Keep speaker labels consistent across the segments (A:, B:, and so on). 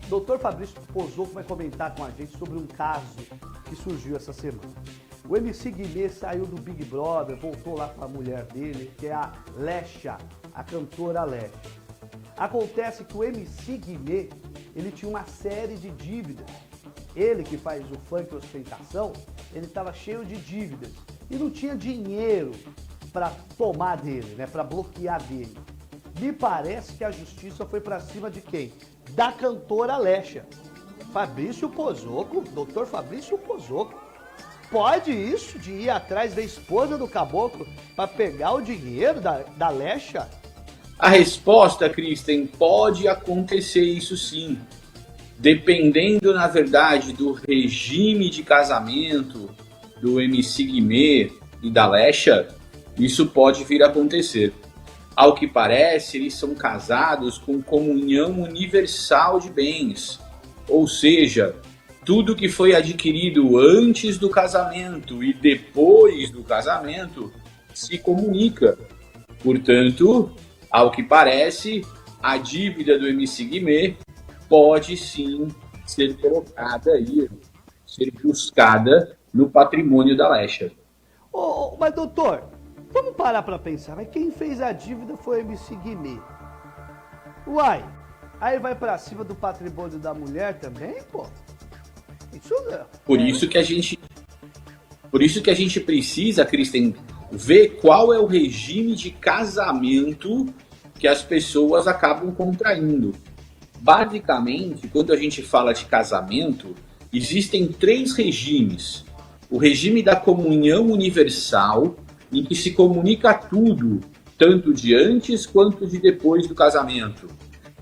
A: Doutor Fabrício Pozzocco vai comentar com a gente sobre um caso que surgiu essa semana. O MC Guimê saiu do Big Brother, voltou lá com a mulher dele, que é a Lesha, a cantora Lesha. Acontece que o MC Guimê, ele tinha uma série de dívidas. Ele que faz o funk ostentação, ele estava cheio de dívidas e não tinha dinheiro para tomar dele, né, para bloquear dele. Me parece que a justiça foi para cima de quem? Da cantora Lesha. Fabrício Pozzocco, doutor Fabrício Pozzocco. Pode isso de ir atrás da esposa do caboclo para pegar o dinheiro da Lesha?
B: A resposta, Kristen, pode acontecer isso sim. Dependendo, na verdade, do regime de casamento do MC Guimê e da Lesha, isso pode vir a acontecer. Ao que parece, eles são casados com comunhão universal de bens, ou seja, tudo que foi adquirido antes do casamento e depois do casamento se comunica. Portanto, ao que parece, a dívida do MC Guimê pode sim ser colocada aí, ser buscada no patrimônio da Lesha.
A: Mas doutor, vamos parar para pensar, mas quem fez a dívida foi o MC Guimê. Uai, aí vai para cima do patrimônio da mulher também, pô? Isso não.
B: Por isso que a gente precisa, Kristen, ver qual é o regime de casamento que as pessoas acabam contraindo. Basicamente, quando a gente fala de casamento, existem 3 regimes. O regime da comunhão universal, em que se comunica tudo, tanto de antes quanto de depois do casamento.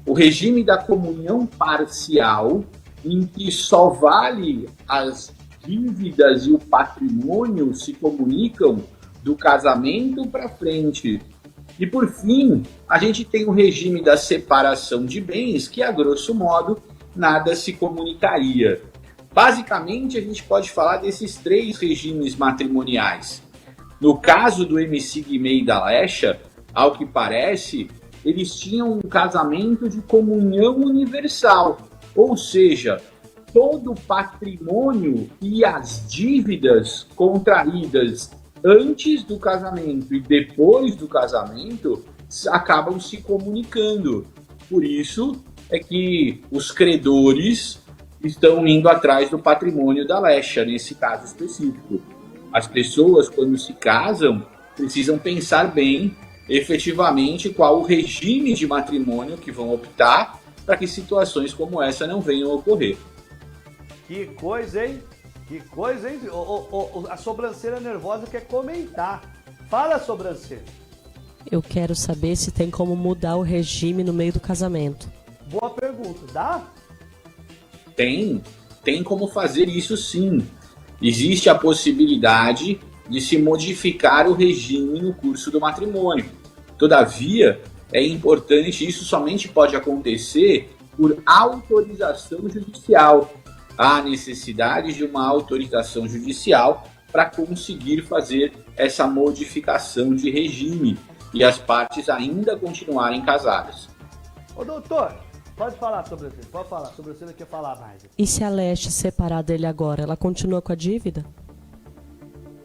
B: O regime da comunhão parcial, em que só vale as dívidas e o patrimônio se comunicam do casamento para frente. E por fim, a gente tem o regime da separação de bens, que a grosso modo nada se comunicaria. Basicamente, a gente pode falar desses 3 regimes matrimoniais. No caso do MC Guimê e da Lesha, ao que parece, eles tinham um casamento de comunhão universal, ou seja, todo o patrimônio e as dívidas contraídas antes do casamento e depois do casamento acabam se comunicando. Por isso é que os credores estão indo atrás do patrimônio da Lesha, nesse caso específico. As pessoas, quando se casam, precisam pensar bem, efetivamente, qual o regime de matrimônio que vão optar para que situações como essa não venham a ocorrer.
A: Que coisa, hein? Que coisa, hein? A sobrancelha nervosa quer comentar. Fala, sobrancelha.
C: Eu quero saber se tem como mudar o regime no meio do casamento.
A: Boa pergunta. Dá?
B: Tem como fazer isso sim. Existe a possibilidade de se modificar o regime no curso do matrimônio. Todavia, é importante, isso somente pode acontecer por autorização judicial. Há necessidade de uma autorização judicial para conseguir fazer essa modificação de regime e as partes ainda continuarem casadas.
A: Ô doutor, pode falar sobre você, pode falar, sobre você não quer falar mais.
C: E se a Lesha separar dele agora, ela continua com a dívida?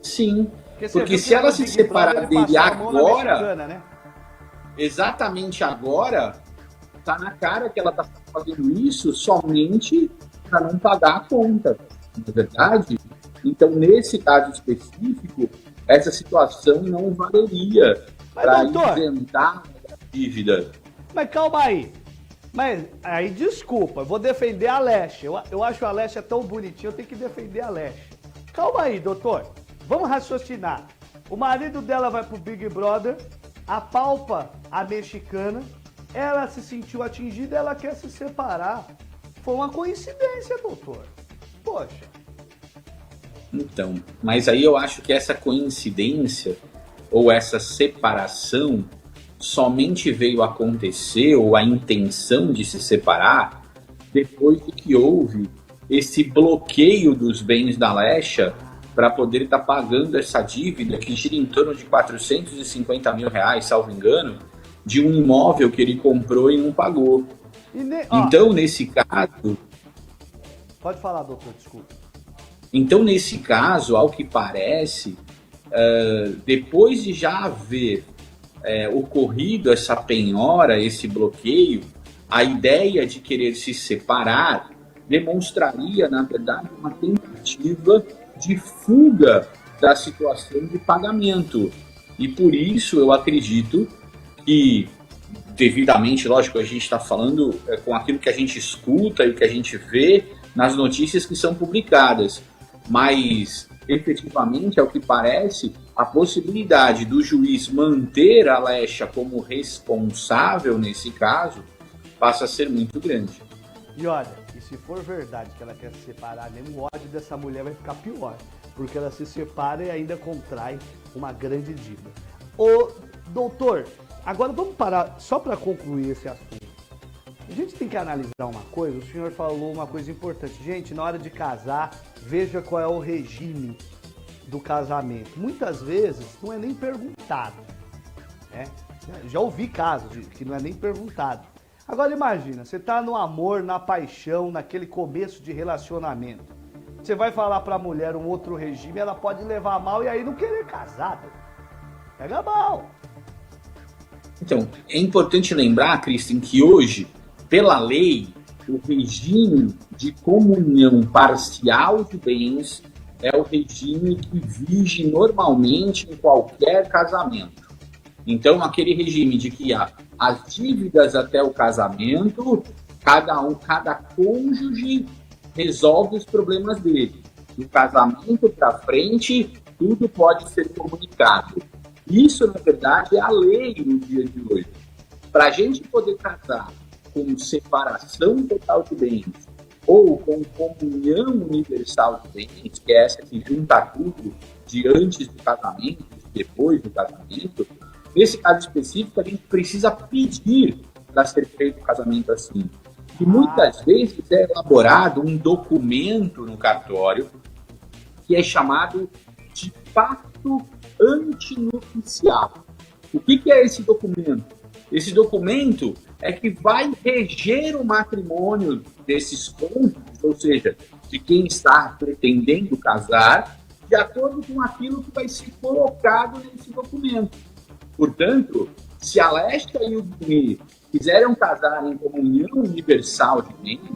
B: Sim, porque se ela se separar dele agora, né? Exatamente agora, tá na cara que ela tá fazendo isso somente para não pagar a conta, não é verdade? Então, nesse caso específico, essa situação não valeria para isentar a dívida.
A: Mas calma aí. Mas aí, desculpa, eu vou defender a Lesha. Eu acho a Lesha tão bonitinha, eu tenho que defender a Lesha. Calma aí, doutor. Vamos raciocinar. O marido dela vai pro Big Brother, apalpa a mexicana, ela se sentiu atingida, ela quer se separar. Foi uma coincidência, doutor. Poxa.
B: Então, mas aí eu acho que essa coincidência ou essa separação somente veio acontecer, ou a intenção de se separar, depois de que houve esse bloqueio dos bens da Lesha para poder estar pagando essa dívida que gira em torno de R$450 mil, salvo engano, de um imóvel que ele comprou e não pagou. Então, nesse caso...
A: Pode falar, doutor, desculpa.
B: Então, nesse caso, ao que parece, depois de já haver ocorrido essa penhora, esse bloqueio, a ideia de querer se separar demonstraria, na verdade, uma tentativa de fuga da situação de pagamento. E por isso eu acredito que, devidamente, lógico, a gente está falando com aquilo que a gente escuta e que a gente vê nas notícias que são publicadas, mas efetivamente, ao que parece, a possibilidade do juiz manter a Lesha como responsável nesse caso passa a ser muito grande.
A: E olha, e se for verdade que ela quer se separar, mesmo o ódio dessa mulher vai ficar pior, porque ela se separa e ainda contrai uma grande dívida. Ô, doutor, agora vamos parar, só para concluir esse assunto. A gente tem que analisar uma coisa, o senhor falou uma coisa importante. Gente, na hora de casar, veja qual é o regime do casamento. Muitas vezes não é nem perguntado, né? Já ouvi casos de que não é nem perguntado. Agora imagina, você tá no amor, na paixão, naquele começo de relacionamento. Você vai falar pra mulher um outro regime, ela pode levar mal e aí não querer casar. Pega mal.
B: Então, é importante lembrar, Kristen, que hoje, pela lei, o regime de comunhão parcial de bens é o regime que vige normalmente em qualquer casamento. Então, aquele regime de que as dívidas até o casamento, cada cônjuge resolve os problemas dele. Do casamento para frente, tudo pode ser comunicado. Isso, na verdade, é a lei no dia de hoje. Para a gente poder casar com separação total de bens ou com comunhão universal de bens, que é essa que junta tudo de antes do casamento e depois do casamento, nesse caso específico, a gente precisa pedir para ser feito o casamento assim. E muitas vezes é elaborado um documento no cartório que é chamado de pacto antinupcial. O que é esse documento? Esse documento é que vai reger o matrimônio desses cônjuges, ou seja, de quem está pretendendo casar, de acordo com aquilo que vai ser colocado nesse documento. Portanto, se a Lesha e o Guimê quiserem casar em comunhão universal de bens,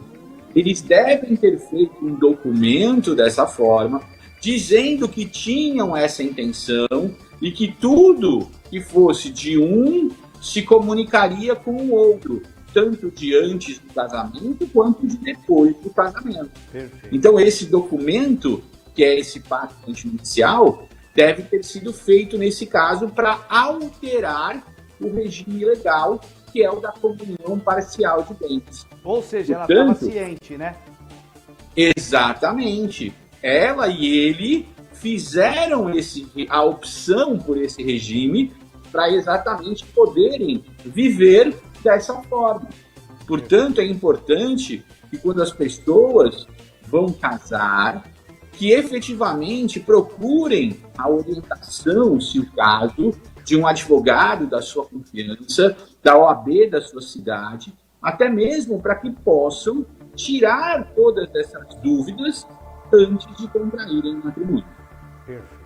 B: eles devem ter feito um documento dessa forma, dizendo que tinham essa intenção e que tudo que fosse de um se comunicaria com o outro, tanto de antes do casamento quanto de depois do casamento.
A: Perfeito.
B: Então, esse documento, que é esse pacto antinupcial, deve ter sido feito, nesse caso, para alterar o regime legal, que é o da comunhão parcial de bens.
A: Ou seja,
B: Portanto,
A: ela estava ciente, né?
B: Exatamente. Ela e ele fizeram a opção por esse regime para exatamente poderem viver dessa forma. Portanto, é importante que quando as pessoas vão casar, que efetivamente procurem a orientação, se o caso, de um advogado da sua confiança, da OAB da sua cidade, até mesmo para que possam tirar todas essas dúvidas antes de contraírem o matrimônio.
A: Perfeito.